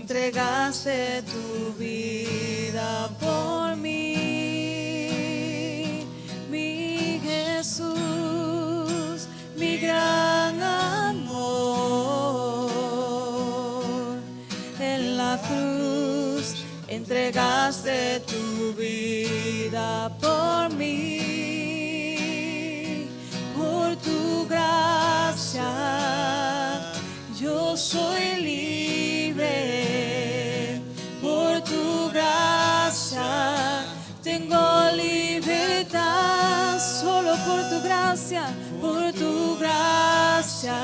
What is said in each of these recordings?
entregaste tu vida por mí, mi Jesús, mi gran amor. En la cruz entregaste tu vida por mí, por tu gracia yo soy libre, por tu gracia tengo libertad, solo por tu gracia,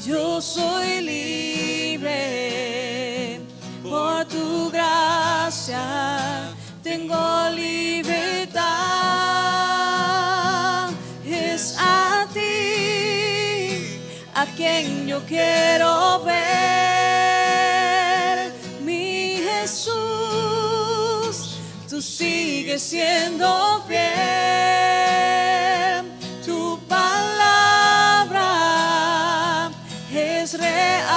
yo soy libre, por tu gracia tengo libertad. Es a ti a quien yo quiero ver, mi Jesús, tú sigues siendo fiel, tu palabra es real,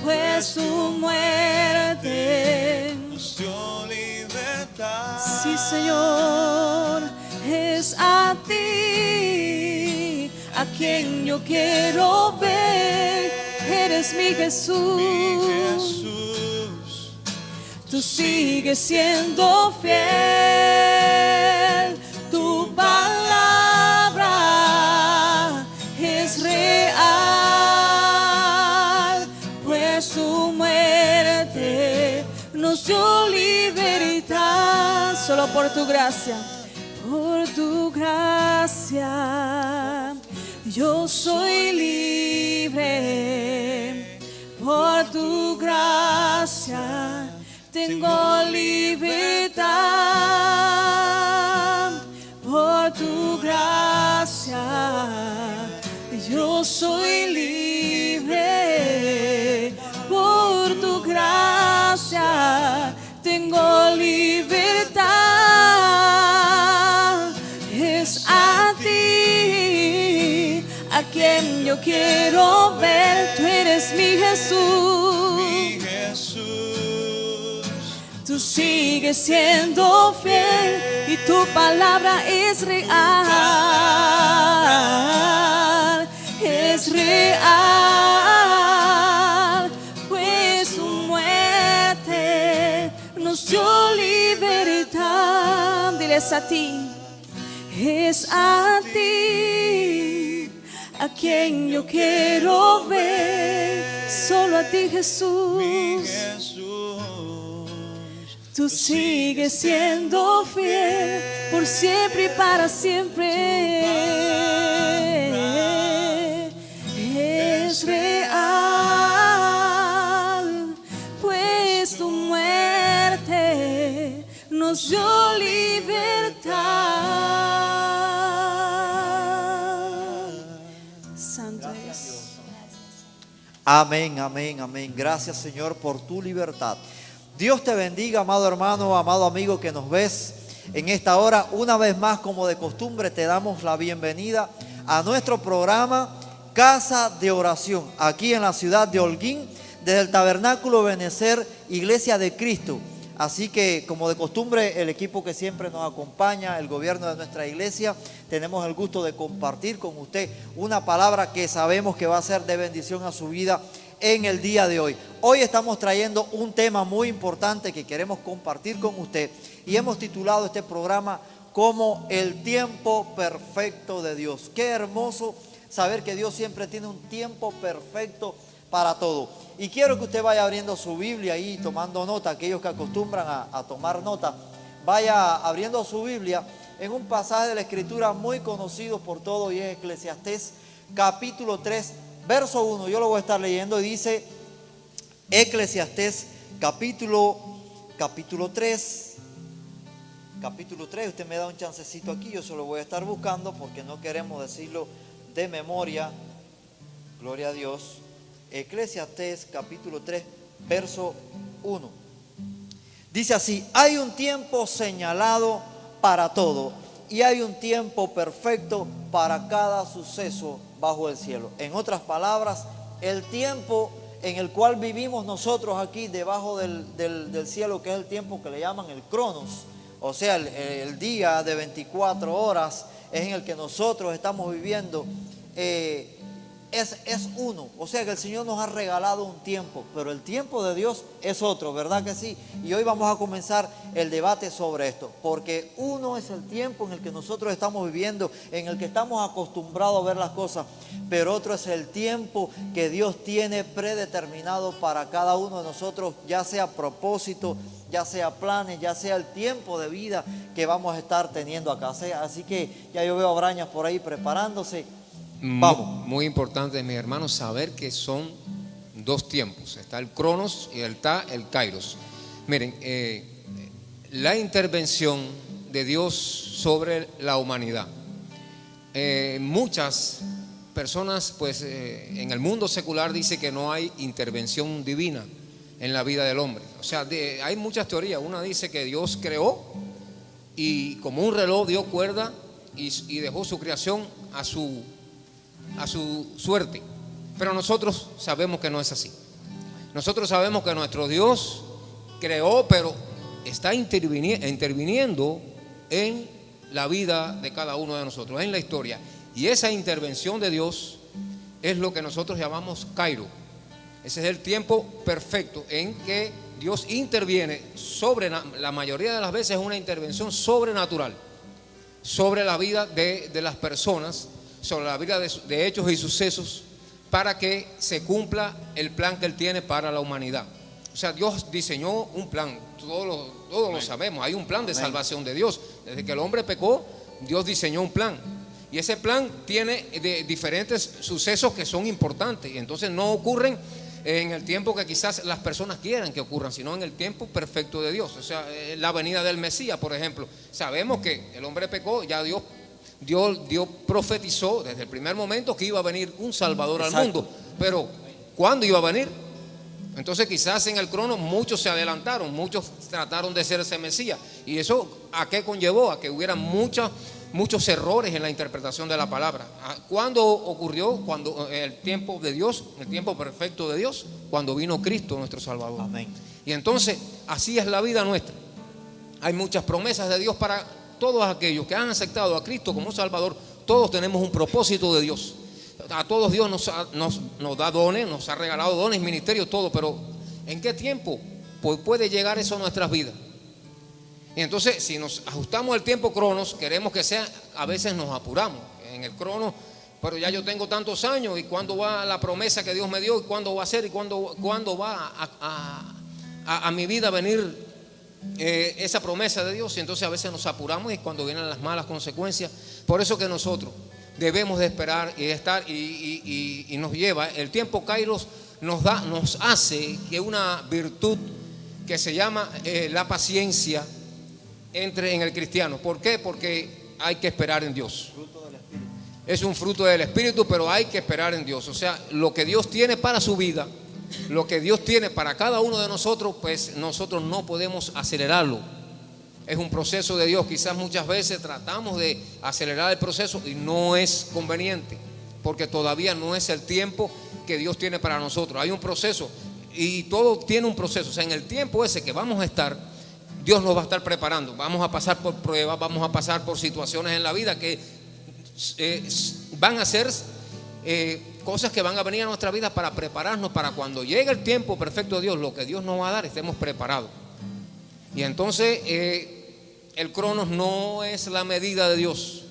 pues tu muerte nos dio libertad. sí, Señor, es a ti a quien yo quiero ver. Eres mi Jesús, tú sigues siendo fiel, tu palabra es real, pues tu muerte nos dio libertad, solo por tu gracia, yo soy libre, por tu gracia tengo libertad, por tu gracia yo soy libre, por tu gracia tengo libertad. Es a ti a quien yo quiero ver, tú eres mi Jesús, tú sigues siendo fiel y tu palabra es real, pues tu muerte nos dio libertad. Diles a ti. Es a ti a quien yo quiero ver, solo a ti, Jesús. Tú sigues siendo fiel por siempre y para siempre. Es real, pues tu muerte nos dio libertad. Santo es. Amén, amén, amén. Gracias, Señor, por tu libertad. Dios te bendiga, amado hermano, amado amigo que nos ves en esta hora. Una vez más, como de costumbre, te damos la bienvenida a nuestro programa Casa de Oración, aquí en la ciudad de Holguín, desde el Tabernáculo Benecer, Iglesia de Cristo. Así que, como de costumbre, el equipo que siempre nos acompaña, el gobierno de nuestra iglesia, tenemos el gusto de compartir con usted una palabra que sabemos que va a ser de bendición a su vida en el día de hoy. Hoy estamos trayendo un tema muy importante que queremos compartir con usted y hemos titulado este programa como el tiempo perfecto de Dios. Qué hermoso saber que Dios siempre tiene un tiempo perfecto para todo. Y quiero que usted vaya abriendo su Biblia y tomando nota, aquellos que acostumbran a tomar nota, vaya abriendo su Biblia en un pasaje de la Escritura muy conocido por todos y es Eclesiastés capítulo 3, verso 1. Yo lo voy a estar leyendo y dice Eclesiastés capítulo 3. Usted me da un chancecito aquí, yo se lo voy a estar buscando porque no queremos decirlo de memoria. Gloria a Dios. Eclesiastés capítulo 3, verso 1. Dice así: hay un tiempo señalado para todo y hay un tiempo perfecto para cada suceso bajo el cielo. En otras palabras, el tiempo en el cual vivimos nosotros aquí debajo del cielo, que es el tiempo que le llaman el Cronos, o sea, el día de 24 horas es en el que nosotros estamos viviendo, es uno. O sea que el Señor nos ha regalado un tiempo, pero el tiempo de Dios es otro, ¿verdad que sí? Y hoy vamos a comenzar el debate sobre esto, porque uno es el tiempo en el que nosotros estamos viviendo, en el que estamos acostumbrados a ver las cosas, pero otro es el tiempo que Dios tiene predeterminado para cada uno de nosotros, ya sea propósito, ya sea planes, ya sea el tiempo de vida que vamos a estar teniendo acá. Así que ya yo veo a Brañas por ahí preparándose. Vamos. Muy importante, mis hermanos, saber que son dos tiempos. Está el Cronos y está el Kairos. Miren, la intervención de Dios sobre la humanidad. Muchas personas, pues, en el mundo secular dice que no hay intervención divina en la vida del hombre. O sea, hay muchas teorías. Una dice que Dios creó y como un reloj dio cuerda y dejó su creación a su suerte. Pero nosotros sabemos que no es así. Nosotros sabemos que nuestro Dios creó, pero está interviniendo en la vida de cada uno de nosotros, en la historia. Y esa intervención de Dios es lo que nosotros llamamos Kairos. Ese es el tiempo perfecto en que Dios interviene sobre, la mayoría de las veces es una intervención sobrenatural sobre la vida de las personas, sobre la vida de hechos y sucesos, para que se cumpla el plan que Él tiene para la humanidad. O sea, Dios diseñó un plan, todos lo sabemos, hay un plan de salvación de Dios. Desde que el hombre pecó, Dios diseñó un plan. Y ese plan tiene diferentes sucesos que son importantes, y entonces no ocurren en el tiempo que quizás las personas quieran que ocurran, sino en el tiempo perfecto de Dios. O sea, la venida del Mesías, por ejemplo. Sabemos que el hombre pecó, ya Dios profetizó desde el primer momento que iba a venir un Salvador al mundo. Pero ¿cuándo iba a venir? Entonces quizás en el Cronos muchos se adelantaron, muchos trataron de ser ese Mesías. ¿Y eso a qué conllevó? A que hubiera muchos errores en la interpretación de la palabra. ¿Cuándo ocurrió? Cuando el tiempo de Dios, el tiempo perfecto de Dios, cuando vino Cristo nuestro Salvador. Amén. Y entonces así es la vida nuestra. Hay muchas promesas de Dios para todos aquellos que han aceptado a Cristo como Salvador. Todos tenemos un propósito de Dios. A todos Dios nos da dones, nos ha regalado dones, ministerios, todo. Pero ¿en qué tiempo puede llegar eso a nuestras vidas? Y entonces, si nos ajustamos al tiempo Cronos, queremos que sea, a veces nos apuramos en el Cronos, pero ya yo tengo tantos años, y cuándo va la promesa que Dios me dio, y cuándo va a ser, y cuándo va a mi vida a venir esa promesa de Dios. Y entonces a veces nos apuramos, y cuando vienen las malas consecuencias. Por eso que nosotros debemos de esperar y de estar, y nos lleva, el tiempo Kairos nos hace que una virtud que se llama la paciencia entre en el cristiano. ¿Por qué? Porque hay que esperar en Dios. Es un fruto del Espíritu, pero hay que esperar en Dios. O sea, lo que Dios tiene para su vida, lo que Dios tiene para cada uno de nosotros, pues nosotros no podemos acelerarlo. Es un proceso de Dios. Quizás muchas veces tratamos de acelerar el proceso y no es conveniente, porque todavía no es el tiempo que Dios tiene para nosotros. Hay un proceso, y todo tiene un proceso. O sea, en el tiempo ese que vamos a estar, Dios nos va a estar preparando. Vamos a pasar por pruebas, vamos a pasar por situaciones en la vida que van a ser cosas que van a venir a nuestra vida para prepararnos para cuando llegue el tiempo perfecto de Dios, lo que Dios nos va a dar, estemos preparados. Y entonces el Cronos no es la medida de Dios.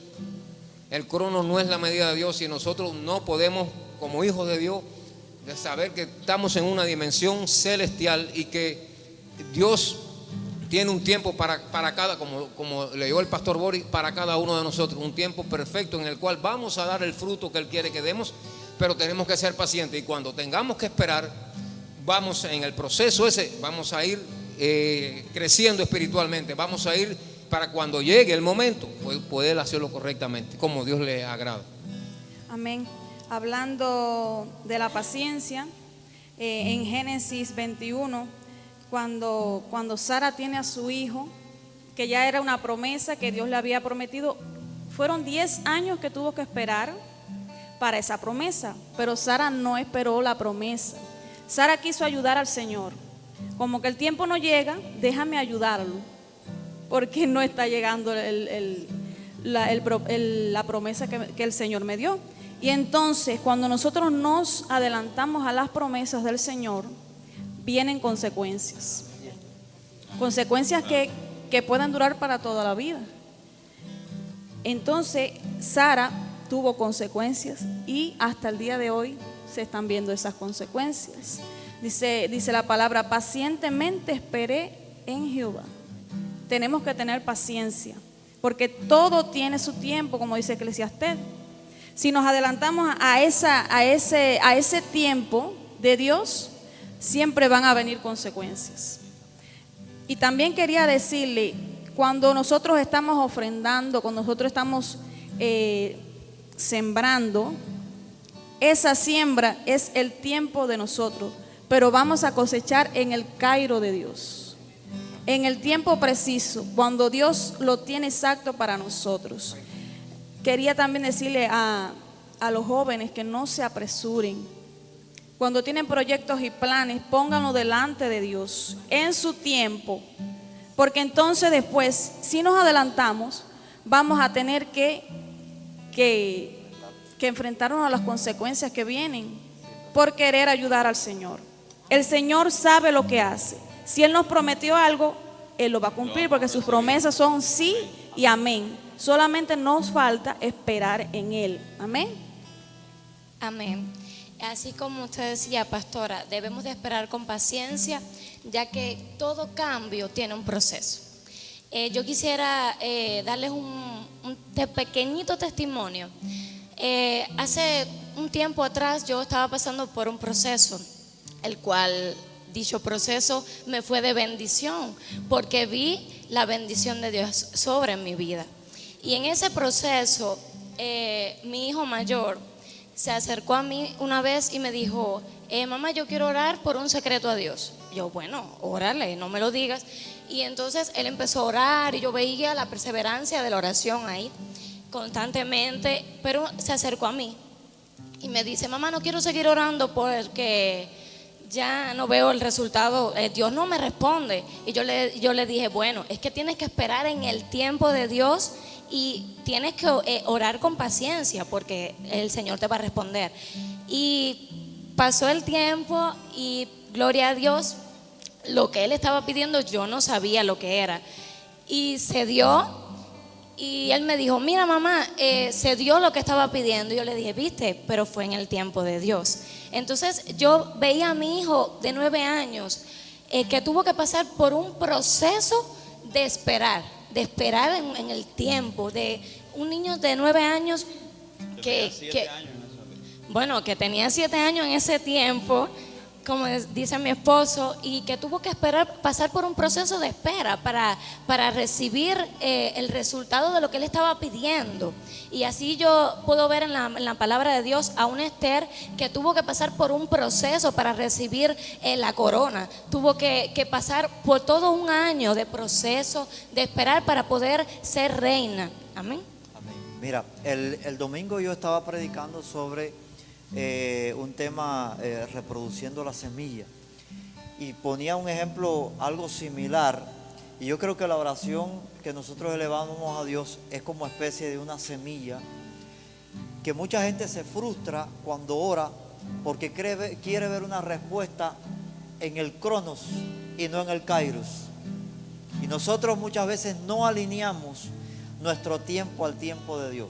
El Cronos no es la medida de Dios, y nosotros no podemos, como hijos de Dios, de saber que estamos en una dimensión celestial y que Dios tiene un tiempo para cada, como leyó el pastor Boris, para cada uno de nosotros, un tiempo perfecto en el cual vamos a dar el fruto que Él quiere que demos, pero tenemos que ser pacientes, y cuando tengamos que esperar, vamos en el proceso ese, vamos a ir creciendo espiritualmente, vamos a ir para cuando llegue el momento, poder hacerlo correctamente, como Dios le agrada. Amén. Hablando de la paciencia, en Génesis 21, cuando Sara tiene a su hijo, que ya era una promesa que Dios le había prometido, fueron 10 años que tuvo que esperar para esa promesa, pero Sara no esperó la promesa. Sara quiso ayudar al Señor. Como que el tiempo no llega, déjame ayudarlo, porque no está llegando la promesa que el Señor me dio. Y entonces, cuando nosotros nos adelantamos a las promesas del Señor, vienen consecuencias. Consecuencias que pueden durar para toda la vida. Entonces, Sara tuvo consecuencias y hasta el día de hoy se están viendo esas consecuencias. Dice la palabra, pacientemente esperé en Jehová. Tenemos que tener paciencia, porque todo tiene su tiempo, como dice Eclesiastés. Si nos adelantamos a ese tiempo de Dios, siempre van a venir consecuencias. Y también quería decirle, cuando nosotros estamos ofrendando, cuando nosotros estamos sembrando, esa siembra es el tiempo de nosotros, pero vamos a cosechar en el cairo de Dios, en el tiempo preciso, cuando Dios lo tiene exacto para nosotros. Quería también decirle a los jóvenes que no se apresuren. Cuando tienen proyectos y planes, pónganlo delante de Dios en su tiempo, porque entonces después, si nos adelantamos, vamos a tener que enfrentarnos a las consecuencias que vienen por querer ayudar al Señor. El Señor sabe lo que hace. Si Él nos prometió algo, Él lo va a cumplir, porque sus promesas son sí y amén. Solamente nos falta esperar en Él. Amén. Amén. Así como usted decía, pastora, debemos de esperar con paciencia, ya que todo cambio tiene un proceso. Yo quisiera darles un pequeñito testimonio. Hace un tiempo atrás yo estaba pasando por un proceso, el cual dicho proceso me fue de bendición, porque vi la bendición de Dios sobre mi vida. Y en ese proceso, mi hijo mayor se acercó a mí una vez y me dijo, mamá, yo quiero orar por un secreto a Dios. Yo, bueno, órale, no me lo digas. Y entonces él empezó a orar y yo veía la perseverancia de la oración ahí constantemente, pero se acercó a mí y me dice, mamá, no quiero seguir orando porque ya no veo el resultado, Dios no me responde. Y yo le dije, bueno, es que tienes que esperar en el tiempo de Dios y tienes que orar con paciencia, porque el Señor te va a responder. Y pasó el tiempo y gloria a Dios, lo que él estaba pidiendo yo no sabía lo que era, y se dio. Y él me dijo, mira mamá, se dio lo que estaba pidiendo. Y yo le dije, viste, pero fue en el tiempo de Dios. Entonces yo veía a mi hijo de 9 años que tuvo que pasar por un proceso de esperar en el tiempo, de un niño de 9 años que tenía 7 años en ese tiempo, como dice mi esposo, y que tuvo que pasar por un proceso de espera para recibir el resultado de lo que él estaba pidiendo. Y así yo puedo ver en la palabra de Dios a una Esther que tuvo que pasar por un proceso para recibir la corona. Tuvo que pasar por todo un año de proceso, de esperar para poder ser reina. Amén. Amén. Mira, el domingo yo estaba predicando sobre un tema reproduciendo la semilla, y ponía un ejemplo algo similar, y yo creo que la oración que nosotros elevamos a Dios es como especie de una semilla que mucha gente se frustra cuando ora porque quiere ver una respuesta en el cronos y no en el kairos, y nosotros muchas veces no alineamos nuestro tiempo al tiempo de Dios.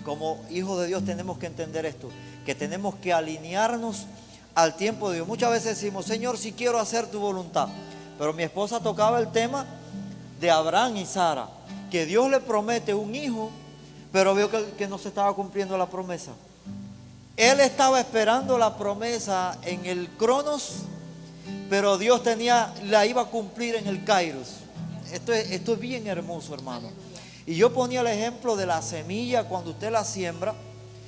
Como hijos de Dios tenemos que entender esto, que tenemos que alinearnos al tiempo de Dios. Muchas veces decimos, Señor, si quiero hacer tu voluntad. Pero mi esposa tocaba el tema de Abraham y Sara, que Dios le promete un hijo, pero vio que no se estaba cumpliendo la promesa. Él estaba esperando la promesa en el cronos, pero Dios la iba a cumplir en el kairos. Esto es bien hermoso, hermano. Y yo ponía el ejemplo de la semilla cuando usted la siembra,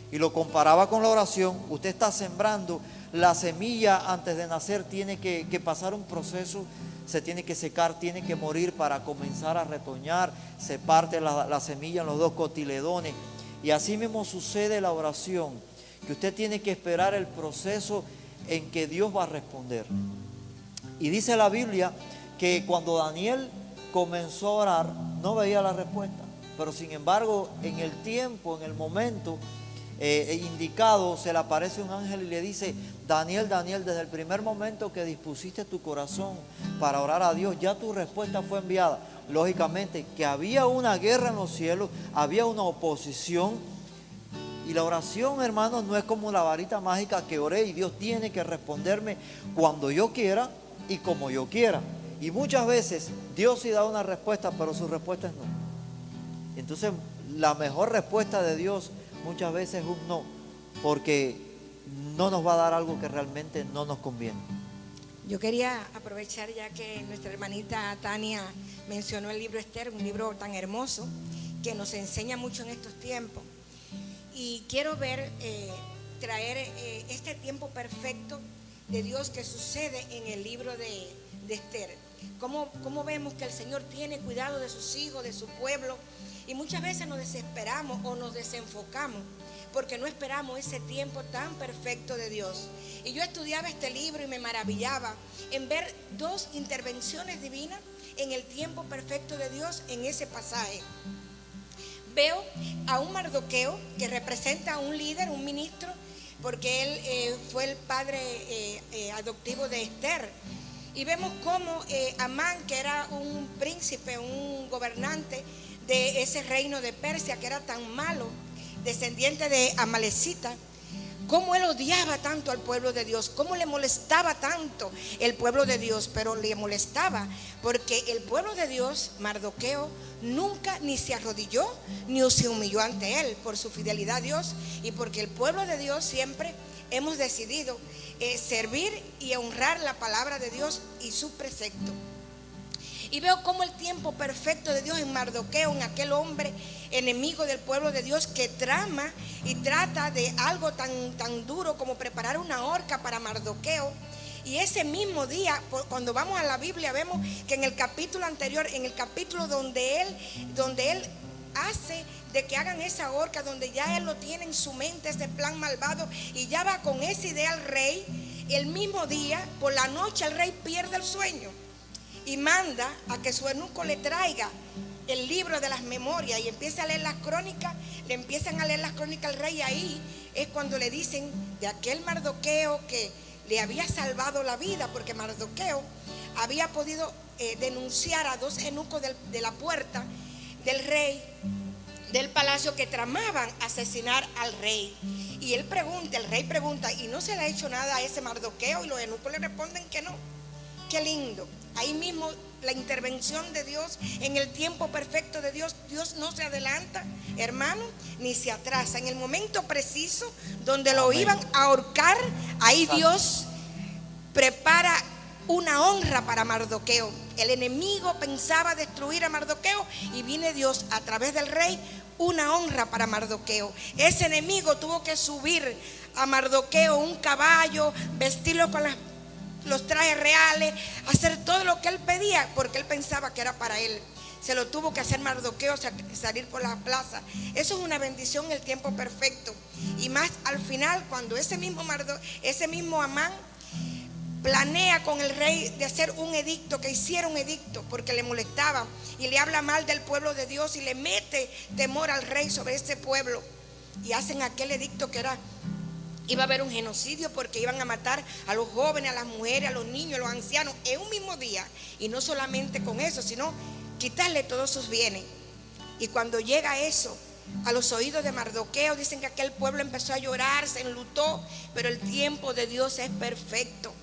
y lo comparaba con la oración. Usted está sembrando la semilla, antes de nacer tiene que pasar un proceso, se tiene que secar, tiene que morir para comenzar a retoñar. Se parte la semilla en los 2 cotiledones, y así mismo sucede la oración. que usted tiene que esperar el proceso en que Dios va a responder. Y dice la Biblia que cuando Daniel comenzó a orar, no veía la respuesta. Pero sin embargo, en el tiempo, en el momento indicado, se le aparece un ángel y le dice: Daniel, Daniel, desde el primer momento que dispusiste tu corazón para orar a Dios, ya tu respuesta fue enviada. Lógicamente que había una guerra en los cielos, había una oposición. Y la oración, hermanos, no es como la varita mágica que oré y Dios tiene que responderme cuando yo quiera y como yo quiera. Y muchas veces Dios sí da una respuesta, pero su respuesta es no. Entonces, la mejor respuesta de Dios muchas veces es un no, porque no nos va a dar algo que realmente no nos conviene. Yo quería aprovechar, ya que nuestra hermanita Tania mencionó el libro Esther, un libro tan hermoso que nos enseña mucho en estos tiempos. Y quiero traer este tiempo perfecto de Dios que sucede en el libro de Esther. Cómo vemos que el Señor tiene cuidado de sus hijos, de su pueblo. Y muchas veces nos desesperamos o nos desenfocamos porque no esperamos ese tiempo tan perfecto de Dios. Y yo estudiaba este libro y me maravillaba en ver dos intervenciones divinas en el tiempo perfecto de Dios en ese pasaje. Veo a un Mardoqueo que representa a un líder, un ministro, porque él fue el padre adoptivo de Esther. Y vemos cómo Amán, que era un príncipe, un gobernante de ese reino de Persia, que era tan malo, descendiente de Amalecita, cómo él odiaba tanto al pueblo de Dios, cómo le molestaba tanto el pueblo de Dios. Pero le molestaba porque el pueblo de Dios, Mardoqueo, nunca ni se arrodilló ni se humilló ante él por su fidelidad a Dios, y porque el pueblo de Dios siempre hemos decidido servir y honrar la palabra de Dios y su precepto. Y veo como el tiempo perfecto de Dios en Mardoqueo, en aquel hombre enemigo del pueblo de Dios que trama y trata de algo tan duro como preparar una horca para Mardoqueo. Y ese mismo día, cuando vamos a la Biblia, vemos que en el capítulo anterior, en el capítulo donde él hace de que hagan esa horca, donde ya él lo tiene en su mente, ese plan malvado, y ya va con esa idea al rey, el mismo día, por la noche, el rey pierde el sueño y manda a que su eunuco le traiga el libro de las memorias y empieza a leer las crónicas. Le empiezan a leer las crónicas al rey, y ahí es cuando le dicen de aquel Mardoqueo que le había salvado la vida, porque Mardoqueo había podido denunciar a dos eunucos de la puerta del rey, del palacio, que tramaban asesinar al rey. Y el rey pregunta, ¿y no se le ha hecho nada a ese Mardoqueo? Y los eunucos le responden que no. Qué lindo. Ahí mismo la intervención de Dios en el tiempo perfecto de Dios. Dios no se adelanta, hermano, ni se atrasa. En el momento preciso donde lo iban a ahorcar, ahí Dios prepara una honra para Mardoqueo. El enemigo pensaba destruir a Mardoqueo y viene Dios a través del rey, una honra para Mardoqueo. Ese enemigo tuvo que subir a Mardoqueo un caballo, vestirlo con los trajes reales, hacer todo lo que él pedía, porque él pensaba que era para él. Se lo tuvo que hacer Mardoqueo, salir por la plaza. Eso es una bendición en el tiempo perfecto. Y más al final, cuando ese mismo Amán planea con el rey de hacer un edicto, que hiciera un edicto porque le molestaba y le habla mal del pueblo de Dios y le mete temor al rey sobre ese pueblo, y hacen aquel edicto que iba a haber un genocidio, porque iban a matar a los jóvenes, a las mujeres, a los niños, a los ancianos en un mismo día. Y no solamente con eso, sino quitarle todos sus bienes. Y cuando llega eso a los oídos de Mardoqueo, dicen que aquel pueblo empezó a llorar, se enlutó. Pero el tiempo de Dios es perfecto.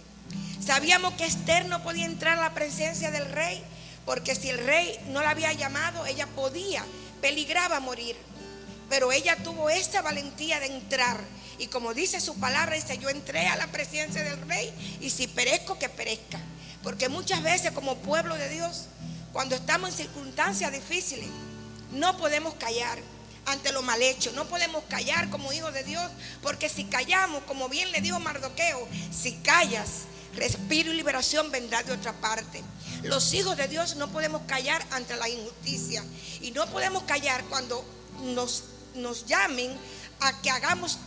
Sabíamos que Esther no podía entrar a la presencia del rey, porque si el rey no la había llamado, ella peligraba morir. Pero ella tuvo esta valentía de entrar. Y como dice su palabra, dice: yo entré a la presencia del rey, y si perezco, que perezca. Porque muchas veces como pueblo de Dios, cuando estamos en circunstancias difíciles, no podemos callar ante lo mal hecho. No podemos callar como hijos de Dios, porque si callamos, como bien le dijo Mardoqueo, si callas, respiro y liberación vendrá de otra parte. Los hijos de Dios no podemos callar ante la injusticia, y no podemos callar cuando nos llamen a que hagamos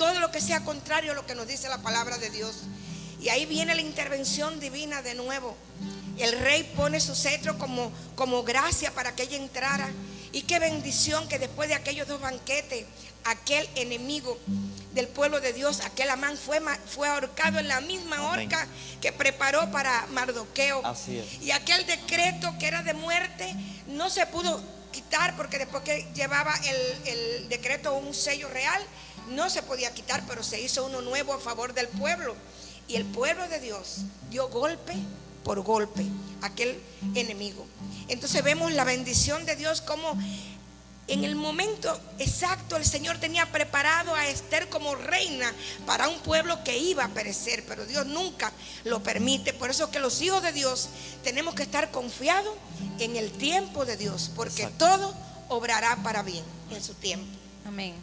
todo lo que sea contrario a lo que nos dice la palabra de Dios. Y ahí viene la intervención divina de nuevo. El rey pone su cetro como gracia para que ella entrara. Y qué bendición que después de aquellos 2 banquetes, aquel enemigo del pueblo de Dios, aquel Amán, fue ahorcado en la misma horca que preparó para Mardoqueo. Así es. Y aquel decreto que era de muerte no se pudo quitar, porque después que llevaba el decreto un sello real, no se podía quitar, pero se hizo uno nuevo a favor del pueblo. Y el pueblo de Dios dio golpe por golpe a aquel enemigo. Entonces vemos la bendición de Dios, como en el momento exacto el Señor tenía preparado a Esther como reina para un pueblo que iba a perecer, pero Dios nunca lo permite. Por eso que los hijos de Dios tenemos que estar confiados en el tiempo de Dios, porque todo obrará para bien en su tiempo. Amén.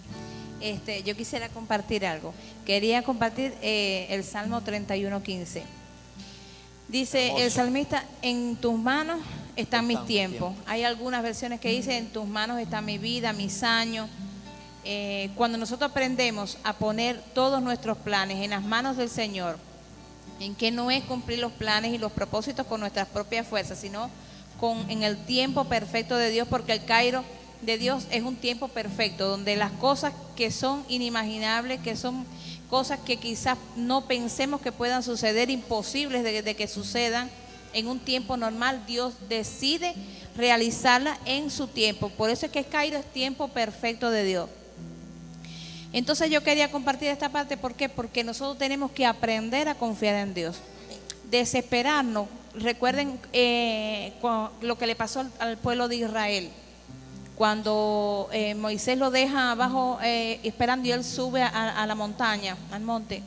Yo quisiera compartir algo. Quería compartir el Salmo 31:15. Dice Hermoso. el salmista: en tus manos están mis tiempos. Hay algunas versiones que dicen: en tus manos está mi vida, mis años. Cuando nosotros aprendemos a poner todos nuestros planes en las manos del Señor, en que no es cumplir los planes y los propósitos con nuestras propias fuerzas, sino en el tiempo perfecto de Dios, porque el Cairo de Dios es un tiempo perfecto, donde las cosas que son inimaginables, que son cosas que quizás no pensemos que puedan suceder, imposibles de que sucedan en un tiempo normal, Dios decide realizarlas en su tiempo. Por eso es que Cairo es tiempo perfecto de Dios. Entonces yo quería compartir esta parte. ¿Por qué? Porque nosotros tenemos que aprender a confiar en Dios. Desesperarnos. Recuerden lo que le pasó al pueblo de Israel. Cuando Moisés lo deja abajo esperando y él sube a la montaña, al monte,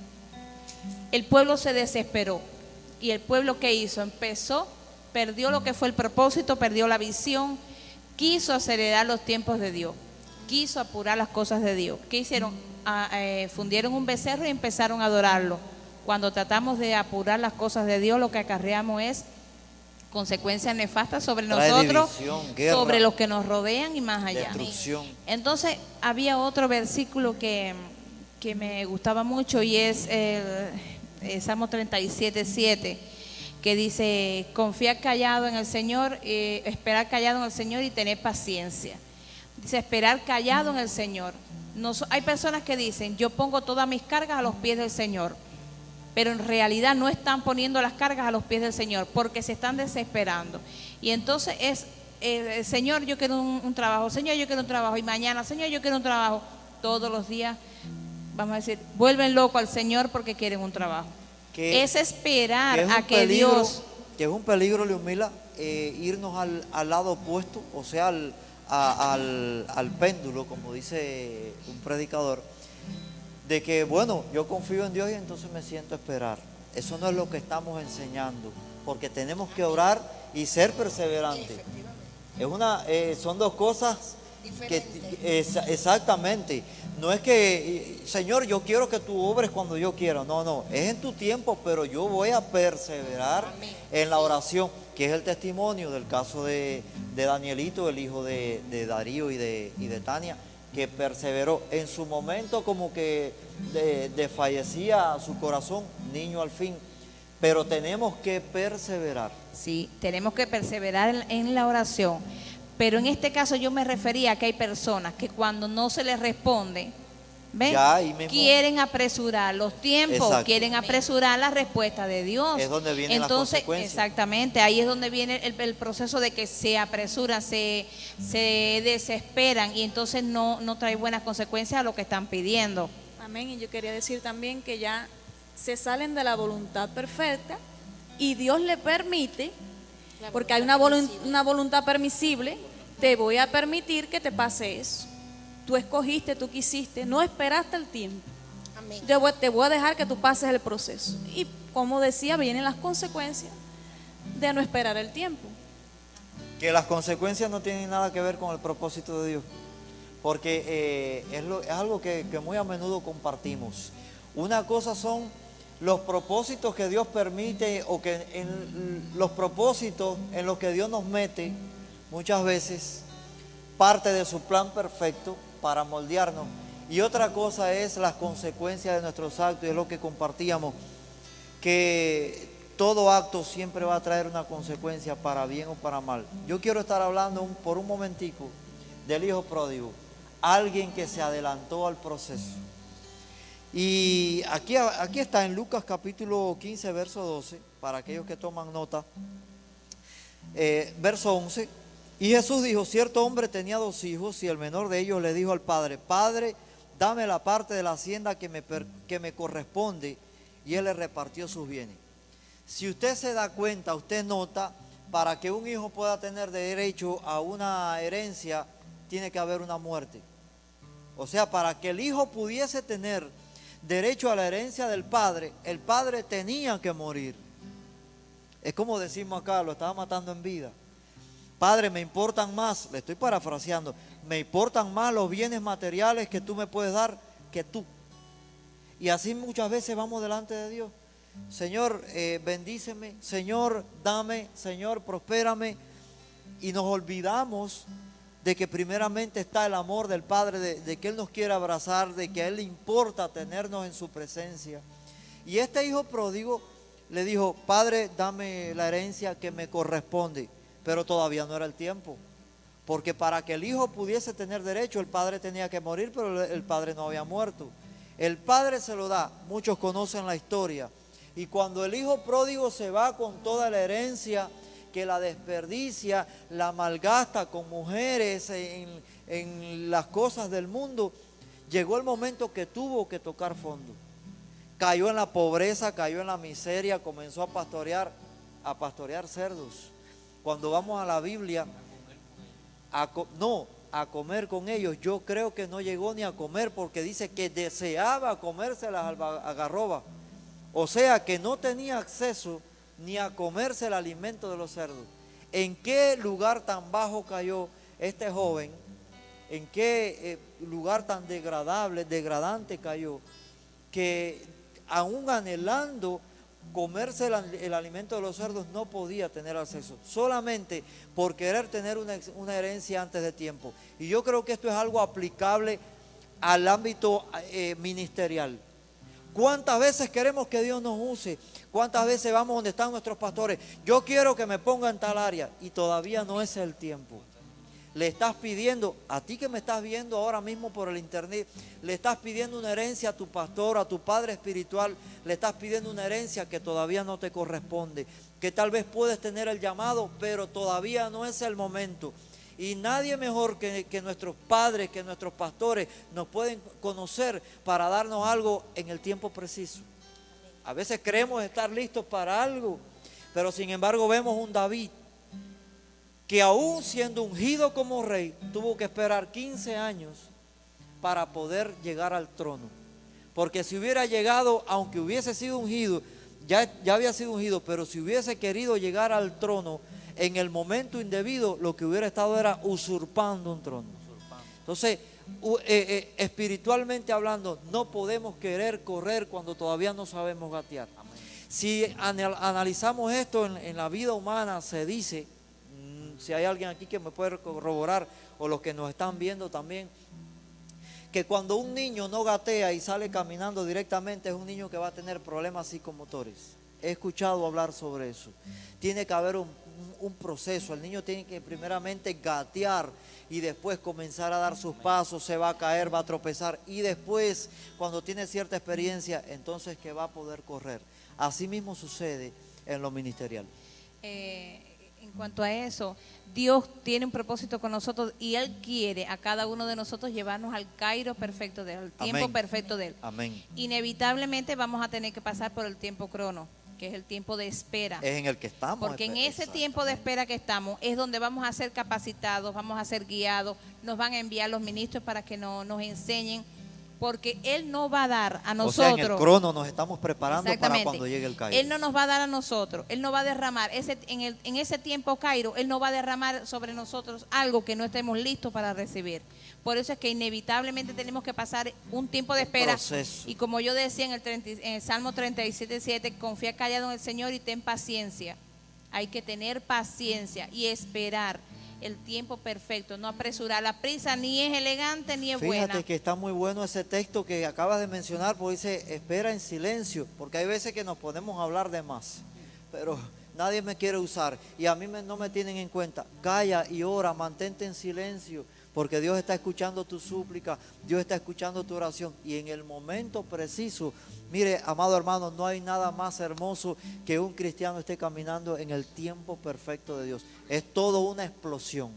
el pueblo se desesperó. Y el pueblo, ¿qué hizo? Perdió lo que fue el propósito, perdió la visión, quiso acelerar los tiempos de Dios, quiso apurar las cosas de Dios. ¿Qué hicieron? Fundieron un becerro y empezaron a adorarlo. Cuando tratamos de apurar las cosas de Dios, lo que acarreamos es consecuencias nefastas sobre nosotros, división, guerra, sobre los que nos rodean y más allá. destrucción. Entonces había otro versículo que me gustaba mucho, y es el Salmo 37:7, que dice: confiar callado en el Señor, esperar callado en el Señor y tener paciencia. Dice: esperar callado en el Señor. Hay personas que dicen: yo pongo todas mis cargas a los pies del Señor, pero en realidad no están poniendo las cargas a los pies del Señor, porque se están desesperando. Y entonces Señor, yo quiero un trabajo, Señor, yo quiero un trabajo, y mañana, Señor, yo quiero un trabajo. Todos los días, vamos a decir, vuelven loco al Señor porque quieren un trabajo. Es esperar a que Dios... Que es un peligro, Leomila, irnos al lado opuesto, o sea, al péndulo, como dice un predicador, de que, bueno, yo confío en Dios y entonces me siento a esperar. Eso no es lo que estamos enseñando, porque tenemos que orar y ser perseverantes. Son dos cosas que exactamente. No es que, Señor, yo quiero que tú obres cuando yo quiera. No, es en tu tiempo, pero yo voy a perseverar en la oración, que es el testimonio del caso de Danielito, el hijo de Darío y de Tania, que perseveró. En su momento como que desfallecía su corazón, niño al fin, pero tenemos que perseverar. Sí, tenemos que perseverar en la oración. Pero en este caso yo me refería a que hay personas que cuando no se les responde, ¿ven? Quieren apresurar los tiempos. Exacto. Quieren apresurar la respuesta de Dios. Es donde vienen las consecuencias. Exactamente, ahí es donde viene el proceso de que se apresuran, se desesperan, y entonces no trae buenas consecuencias a lo que están pidiendo. Amén. Y yo quería decir también que ya se salen de la voluntad perfecta y Dios le permite, porque hay una voluntad permisible. Te voy a permitir que te pase eso. Tú escogiste, tú quisiste, no esperaste el tiempo. Amén. Te voy a dejar que tú pases el proceso. Y como decía, vienen las consecuencias de no esperar el tiempo. Que las consecuencias no tienen nada que ver con el propósito de Dios, porque es algo que muy a menudo compartimos. Una cosa son los propósitos que Dios permite, o que en los propósitos en los que Dios nos mete, muchas veces parte de su plan perfecto para moldearnos. Y otra cosa es las consecuencias de nuestros actos, y es lo que compartíamos, que todo acto siempre va a traer una consecuencia para bien o para mal. Yo quiero estar hablando por un momentico del hijo pródigo, alguien que se adelantó al proceso. Y aquí está en Lucas capítulo 15, verso 12, para aquellos que toman nota, verso 11. Y Jesús dijo, cierto hombre tenía 2 hijos y el menor de ellos le dijo al padre, Padre, dame la parte de la hacienda que me corresponde, y él le repartió sus bienes. Si usted se da cuenta, usted nota, para que un hijo pueda tener derecho a una herencia, tiene que haber una muerte. O sea, para que el hijo pudiese tener derecho a la herencia del padre, el padre tenía que morir. Es como decimos acá, lo estaba matando en vida. Padre, me importan más, le estoy parafraseando, me importan más los bienes materiales que tú me puedes dar que tú. Y así muchas veces vamos delante de Dios. Señor, bendíceme, Señor, dame, Señor, prospérame. Y nos olvidamos de que primeramente está el amor del Padre, de que Él nos quiere abrazar, de que a Él le importa tenernos en su presencia. Y este hijo pródigo le dijo, Padre, dame la herencia que me corresponde. Pero todavía no era el tiempo. Porque para que el hijo pudiese tener derecho, el padre tenía que morir, pero el padre no había muerto. El padre se lo da, muchos conocen la historia. Y cuando el hijo pródigo se va con toda la herencia, que la desperdicia, la malgasta con mujeres en las cosas del mundo, llegó el momento que tuvo que tocar fondo. Cayó en la pobreza, cayó en la miseria, comenzó a pastorear cerdos. Cuando vamos a la Biblia, a comer con ellos, yo creo que no llegó ni a comer, porque dice que deseaba comerse las algarrobas. O sea que no tenía acceso ni a comerse el alimento de los cerdos. ¿En qué lugar tan bajo cayó este joven? ¿En qué lugar tan degradante cayó? Que aún anhelando comerse el alimento de los cerdos no podía tener acceso, solamente por querer tener una herencia antes de tiempo. Y yo creo que esto es algo aplicable al ámbito ministerial. ¿Cuántas veces queremos que Dios nos use? ¿Cuántas veces vamos donde están nuestros pastores? Yo quiero que me ponga en tal área, y todavía no es el tiempo. Le estás pidiendo, a ti que me estás viendo ahora mismo por el internet, le estás pidiendo una herencia a tu pastor, a tu padre espiritual, le estás pidiendo una herencia que todavía no te corresponde, que tal vez puedes tener el llamado, pero todavía no es el momento. Y nadie mejor que nuestros padres, que nuestros pastores nos pueden conocer para darnos algo en el tiempo preciso. A veces creemos estar listos para algo, pero sin embargo vemos un David que aún siendo ungido como rey, tuvo que esperar 15 años para poder llegar al trono. Porque si hubiera llegado, aunque hubiese sido ungido, ya había sido ungido, pero si hubiese querido llegar al trono en el momento indebido, lo que hubiera estado era usurpando un trono. Entonces, espiritualmente hablando, no podemos querer correr cuando todavía no sabemos gatear. Si analizamos esto en la vida humana, se dice, si hay alguien aquí que me puede corroborar, o los que nos están viendo también, que cuando un niño no gatea y sale caminando directamente, es un niño que va a tener problemas psicomotores. He escuchado hablar sobre eso. Tiene que haber un proceso. El niño tiene que primeramente gatear y después comenzar a dar sus pasos, se va a caer, va a tropezar, y después, cuando tiene cierta experiencia, entonces que va a poder correr. Así mismo sucede en lo ministerial. En cuanto a eso, Dios tiene un propósito con nosotros y Él quiere a cada uno de nosotros llevarnos al Cairo perfecto de Él, al tiempo Amén. perfecto de Él. Amén. Inevitablemente vamos a tener que pasar por el tiempo crono, que es el tiempo de espera. Es en el que estamos. Porque en ese tiempo de espera que estamos es donde vamos a ser capacitados, vamos a ser guiados, nos van a enviar los ministros para que nos enseñen, porque Él no va a dar a nosotros. O sea, en el crono nos estamos preparando para cuando llegue el Cairo. Él no nos va a dar a nosotros, Él no va a derramar, en ese tiempo Cairo, Él no va a derramar sobre nosotros algo que no estemos listos para recibir. Por eso es que inevitablemente tenemos que pasar un tiempo de espera. Proceso. Y como yo decía en el Salmo 37:7, confía callado en el Señor y ten paciencia. Hay que tener paciencia y esperar. el tiempo perfecto, no apresurar. La prisa ni es elegante ni es Fíjate buena. que está muy bueno ese texto que acabas de mencionar, porque dice, espera en silencio, porque hay veces que nos ponemos a hablar de más, pero nadie me quiere usar y a mí no me tienen en cuenta. Calla y ora, mantente en silencio, porque Dios está escuchando tu súplica, Dios está escuchando tu oración y en el momento preciso, mire, amado hermano, no hay nada más hermoso que un cristiano esté caminando en el tiempo perfecto de Dios. Es todo una explosión.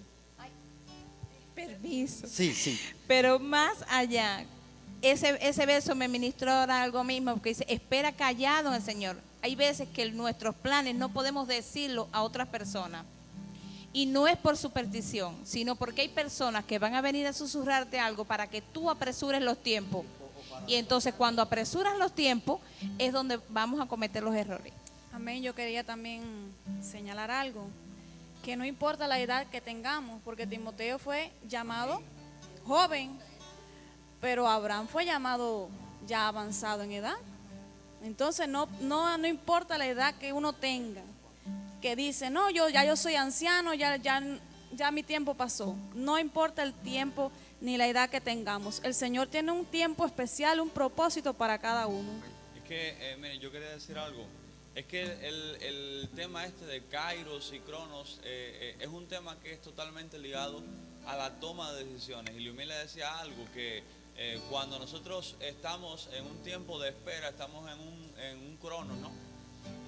Permiso. Sí, sí. Pero más allá, ese verso me ministró ahora algo mismo, porque dice, espera callado en el Señor. Hay veces que nuestros planes no podemos decirlo a otras personas. Y no es por superstición, sino porque hay personas que van a venir a susurrarte algo para que tú apresures los tiempos. Y entonces cuando apresuras los tiempos es donde vamos a cometer los errores. Amén. Yo quería también señalar algo, que no importa la edad que tengamos, porque Timoteo fue llamado joven, pero Abraham fue llamado ya avanzado en edad. Entonces no importa la edad que uno tenga, que dice, no, yo soy anciano, ya mi tiempo pasó. No importa el tiempo ni la edad que tengamos. El Señor tiene un tiempo especial, un propósito para cada uno. Es que, miren, yo quería decir algo. Es que el tema este de Kairos y Cronos es un tema que es totalmente ligado a la toma de decisiones. Y Liumil le decía algo, que cuando nosotros estamos en un tiempo de espera, estamos en un Cronos, ¿no?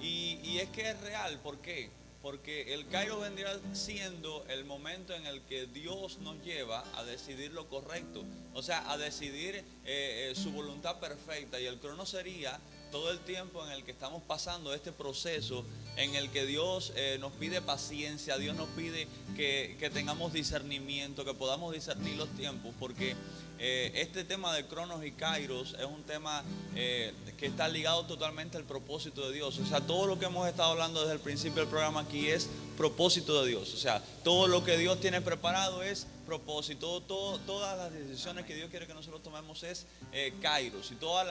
Y es que es real, ¿por qué? Porque el Kairos vendría siendo el momento en el que Dios nos lleva a decidir lo correcto, o sea, a decidir su voluntad perfecta, y el Cronos sería todo el tiempo en el que estamos pasando este proceso, en el que Dios nos pide paciencia, Dios nos pide que tengamos discernimiento, que podamos discernir los tiempos, porque este tema de Cronos y Kairos es un tema que está ligado totalmente al propósito de Dios. O sea, todo lo que hemos estado hablando desde el principio del programa aquí es propósito de Dios. O sea, todo lo que Dios tiene preparado es propósito. Todas las decisiones que Dios quiere que nosotros tomemos es Kairos. Y todos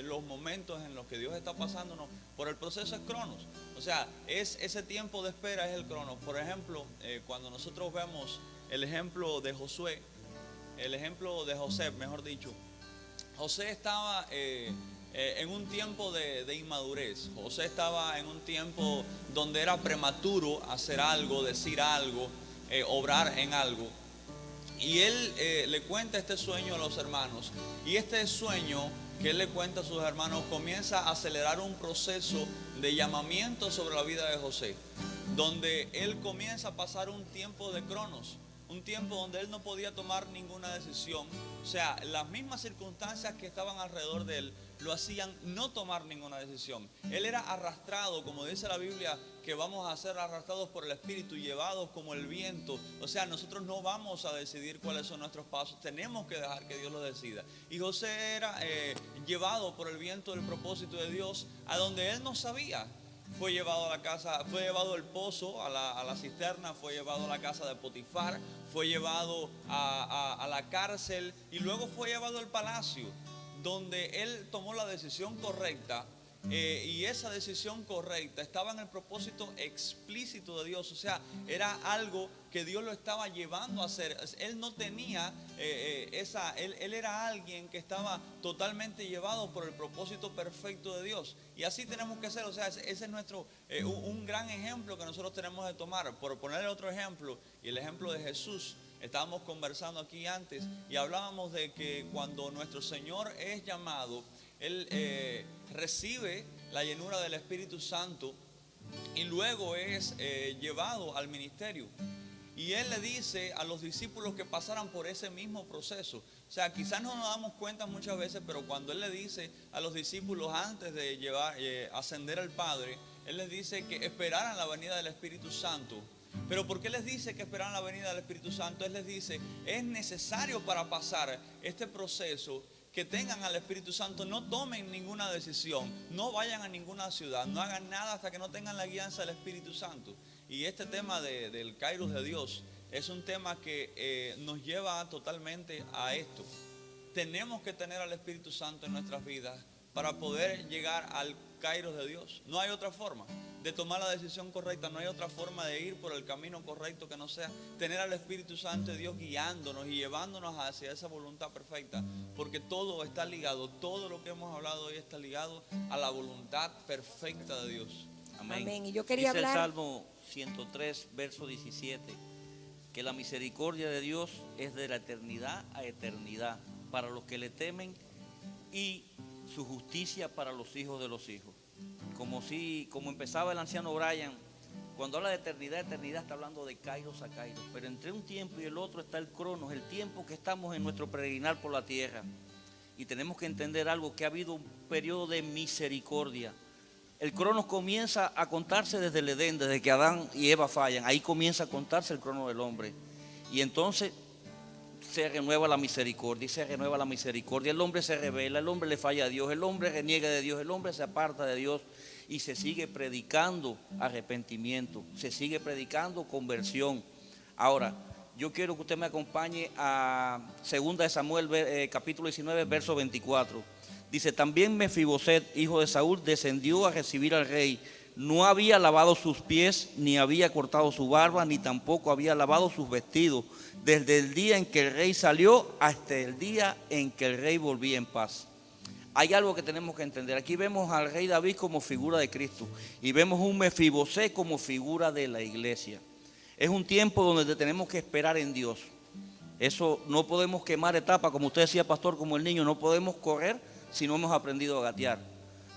los momentos en los que Dios está pasándonos por el proceso es Cronos. O sea, es ese tiempo de espera, es el Cronos. Por ejemplo, cuando nosotros vemos el ejemplo de Josué, el ejemplo de José, mejor dicho, José estaba en un tiempo de inmadurez. José estaba en un tiempo donde era prematuro hacer algo, decir algo, obrar en algo. Y él le cuenta este sueño a los hermanos. Y este sueño que él le cuenta a sus hermanos comienza a acelerar un proceso de llamamiento sobre la vida de José, donde él comienza a pasar un tiempo de Cronos, un tiempo donde él no podía tomar ninguna decisión. O sea, las mismas circunstancias que estaban alrededor de él lo hacían no tomar ninguna decisión. Él era arrastrado, como dice la Biblia, que vamos a ser arrastrados por el Espíritu, llevados como el viento. O sea, nosotros no vamos a decidir cuáles son nuestros pasos, tenemos que dejar que Dios lo decida. Y José era llevado por el viento del propósito de Dios a donde él no sabía. Fue llevado a la casa, fue llevado al pozo, a la cisterna, fue llevado a la casa de Potifar, fue llevado a la cárcel y luego fue llevado al palacio, donde él tomó la decisión correcta. Y esa decisión correcta estaba en el propósito explícito de Dios. O sea, era algo que Dios lo estaba llevando a hacer. Él no tenía él era alguien que estaba totalmente llevado por el propósito perfecto de Dios. Y así tenemos que ser. O sea, ese es nuestro un gran ejemplo que nosotros tenemos de tomar. Por ponerle otro ejemplo, y el ejemplo de Jesús. Estábamos conversando aquí antes y hablábamos de que cuando nuestro Señor es llamado, Él recibe la llenura del Espíritu Santo y luego es llevado al ministerio. Y Él le dice a los discípulos que pasaran por ese mismo proceso. O sea, quizás no nos damos cuenta muchas veces, pero cuando Él le dice a los discípulos antes de ascender al Padre, Él les dice que esperaran la venida del Espíritu Santo. Pero ¿por qué les dice que esperaran la venida del Espíritu Santo? Él les dice, es necesario para pasar este proceso que tengan al Espíritu Santo, no tomen ninguna decisión, no vayan a ninguna ciudad, no hagan nada hasta que no tengan la guianza del Espíritu Santo. Y este tema del Kairos de Dios es un tema que nos lleva totalmente a esto. Tenemos que tener al Espíritu Santo en nuestras vidas para poder llegar al Kairos de Dios. No hay otra forma. de tomar la decisión correcta. No hay otra forma de ir por el camino correcto que no sea tener al Espíritu Santo de Dios guiándonos y llevándonos hacia esa voluntad perfecta, porque todo está ligado, todo lo que hemos hablado hoy está ligado a la voluntad perfecta de Dios. Amén. Amén. Y yo quería Dice hablar. el Salmo 103, verso 17, que la misericordia de Dios es de la eternidad a eternidad para los que le temen y su justicia para los hijos de los hijos. Como empezaba el anciano Brian, cuando habla de eternidad, eternidad está hablando de kairos a kairos, pero entre un tiempo y el otro está el cronos, el tiempo que estamos en nuestro peregrinar por la tierra. Y tenemos que entender algo, que ha habido un periodo de misericordia. El cronos comienza a contarse desde el Edén, desde que Adán y Eva fallan. Ahí comienza a contarse el cronos del hombre. Y entonces se renueva la misericordia y se renueva la misericordia. El hombre se revela, el hombre le falla a Dios, el hombre reniega de Dios, el hombre se aparta de Dios y se sigue predicando arrepentimiento, se sigue predicando conversión. Ahora, yo quiero que usted me acompañe a 2 de Samuel, capítulo 19, verso 24. Dice, también Mefiboset, hijo de Saúl, descendió a recibir al rey. No había lavado sus pies, ni había cortado su barba, ni tampoco había lavado sus vestidos, desde el día en que el rey salió hasta el día en que el rey volvía en paz. Hay algo que tenemos que entender. Aquí vemos al rey David como figura de Cristo y vemos un Mefiboset como figura de la iglesia. Es un tiempo donde tenemos que esperar en Dios. Eso no podemos quemar etapas, como usted decía, pastor, como el niño, no podemos correr si no hemos aprendido a gatear.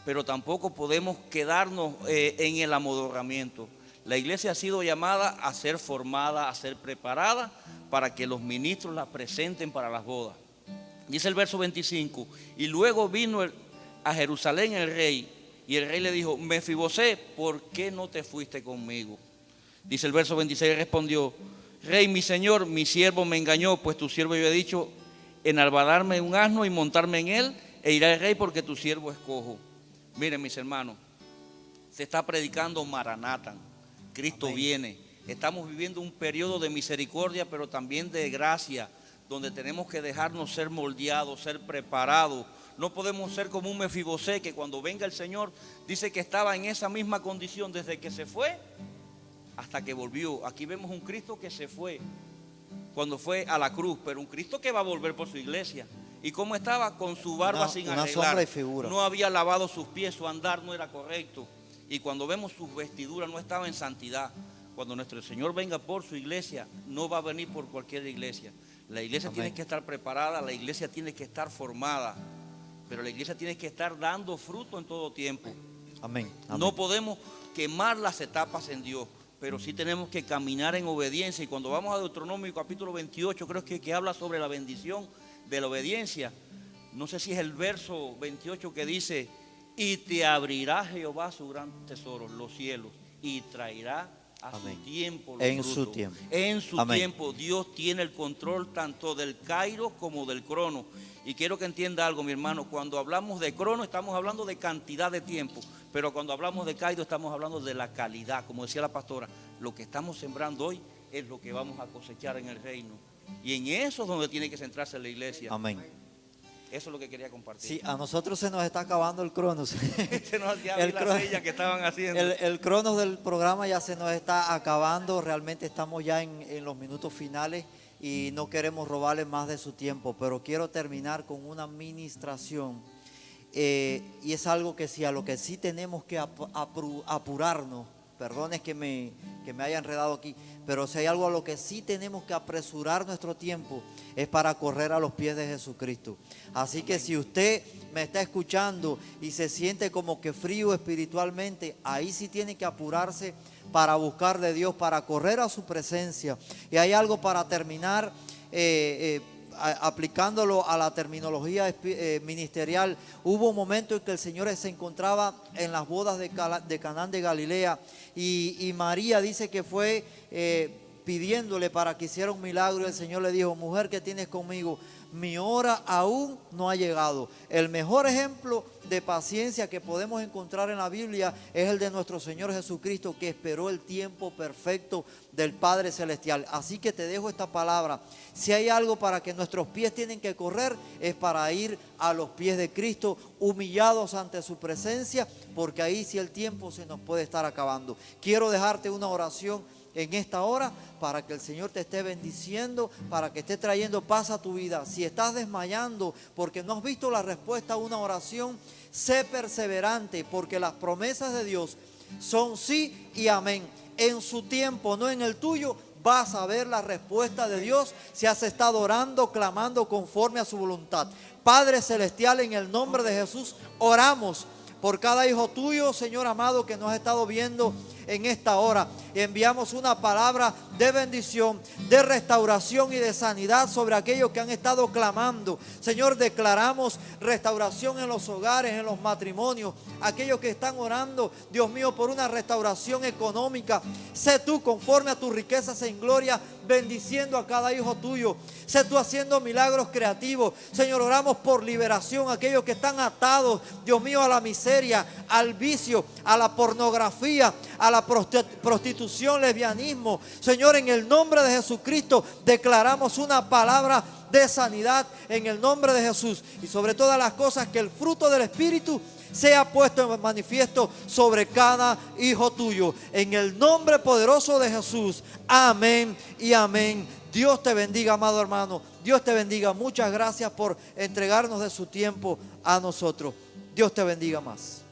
Pero tampoco podemos quedarnos en el amodorramiento. La iglesia ha sido llamada a ser formada, a ser preparada para que los ministros la presenten para las bodas. Dice el verso 25, y luego vino a Jerusalén el rey, y el rey le dijo, Mefiboset, ¿por qué no te fuiste conmigo? Dice el verso 26, respondió, rey, mi señor, mi siervo me engañó, pues tu siervo yo he dicho, enarbadarme un asno y montarme en él, e irá el rey porque tu siervo es cojo. Miren, mis hermanos, se está predicando Maranatha, Cristo Amén. Viene. Estamos viviendo un periodo de misericordia, pero también de gracia, donde tenemos que dejarnos ser moldeados, ser preparados. No podemos ser como un Mefiboset que cuando venga el Señor dice que estaba en esa misma condición desde que se fue hasta que volvió. Aquí vemos un Cristo que se fue cuando fue a la cruz, pero un Cristo que va a volver por su iglesia. ¿Y cómo estaba? Con su barba sin arreglar. Una sombra y figura. No había lavado sus pies, su andar no era correcto. Y cuando vemos sus vestiduras no estaba en santidad. Cuando nuestro Señor venga por su iglesia, no va a venir por cualquier iglesia. La iglesia Amén. Tiene que estar preparada, la iglesia tiene que estar formada, pero la iglesia tiene que estar dando fruto en todo tiempo. Amén. Amén. No podemos quemar las etapas en Dios, pero sí tenemos que caminar en obediencia. Y cuando vamos a Deuteronomio capítulo 28, creo que habla sobre la bendición de la obediencia. No sé si es el verso 28 que dice, y te abrirá Jehová su gran tesoro, los cielos, y traerá a Amén. Su tiempo los en frutos. su tiempo. En su Amén. tiempo. Dios tiene el control tanto del Kairos como del crono. Y quiero que entienda algo, mi hermano. Cuando hablamos de crono estamos hablando de cantidad de tiempo, pero cuando hablamos de Kairos estamos hablando de la calidad. Como decía la pastora, lo que estamos sembrando hoy es lo que vamos a cosechar en el reino. Y en eso es donde tiene que centrarse la iglesia. Amén. Eso es lo que quería compartir. Sí, a nosotros se nos está acabando el cronos. Se nos ya vi la silla que estaban haciendo. El cronos del programa ya se nos está acabando. Realmente estamos ya en los minutos finales y no queremos robarle más de su tiempo. Pero quiero terminar con una ministración. Y es algo que sí, a lo que sí tenemos que apurarnos. Perdones que me haya enredado aquí, pero si hay algo a lo que sí tenemos que apresurar nuestro tiempo es para correr a los pies de Jesucristo. Así que si usted me está escuchando y se siente como que frío espiritualmente, ahí sí tiene que apurarse para buscar de Dios, para correr a su presencia. Y hay algo para terminar, aplicándolo a la terminología ministerial. Hubo un momento en que el Señor se encontraba en las bodas de Canaán de Galilea y María dice que fue pidiéndole para que hiciera un milagro. Y el Señor le dijo: mujer, ¿qué tienes conmigo? Mi hora aún no ha llegado. El mejor ejemplo de paciencia que podemos encontrar en la Biblia es el de nuestro Señor Jesucristo, que esperó el tiempo perfecto del Padre Celestial. Así que te dejo esta palabra: si hay algo para que nuestros pies tienen que correr, es para ir a los pies de Cristo, humillados ante su presencia, porque ahí sí el tiempo se nos puede estar acabando. Quiero dejarte una oración en esta hora para que el Señor te esté bendiciendo, para que esté trayendo paz a tu vida. Si estás desmayando porque no has visto la respuesta a una oración, sé perseverante, porque las promesas de Dios son sí y amén. En su tiempo, no en el tuyo, vas a ver la respuesta de Dios si has estado orando, clamando conforme a su voluntad. Padre Celestial, en el nombre de Jesús, oramos por cada hijo tuyo, Señor amado, que nos ha estado viendo en esta hora. Enviamos una palabra de bendición, de restauración y de sanidad sobre aquellos que han estado clamando. Señor, declaramos restauración en los hogares, en los matrimonios. Aquellos que están orando, Dios mío, por una restauración económica. Sé tú, conforme a tus riquezas en gloria, bendiciendo a cada hijo tuyo. Sé tú haciendo milagros creativos. Señor, oramos por liberación. Aquellos que están atados, Dios mío, a la miseria, al vicio, a la pornografía, a la prostitución, lesbianismo. Señor, en el nombre de Jesucristo declaramos una palabra de sanidad en el nombre de Jesús. Y sobre todas las cosas, que el fruto del Espíritu sea puesto en manifiesto sobre cada hijo tuyo. En el nombre poderoso de Jesús. Amén y amén. Dios te bendiga, amado hermano. Dios te bendiga. Muchas gracias por entregarnos de su tiempo a nosotros. Dios te bendiga más.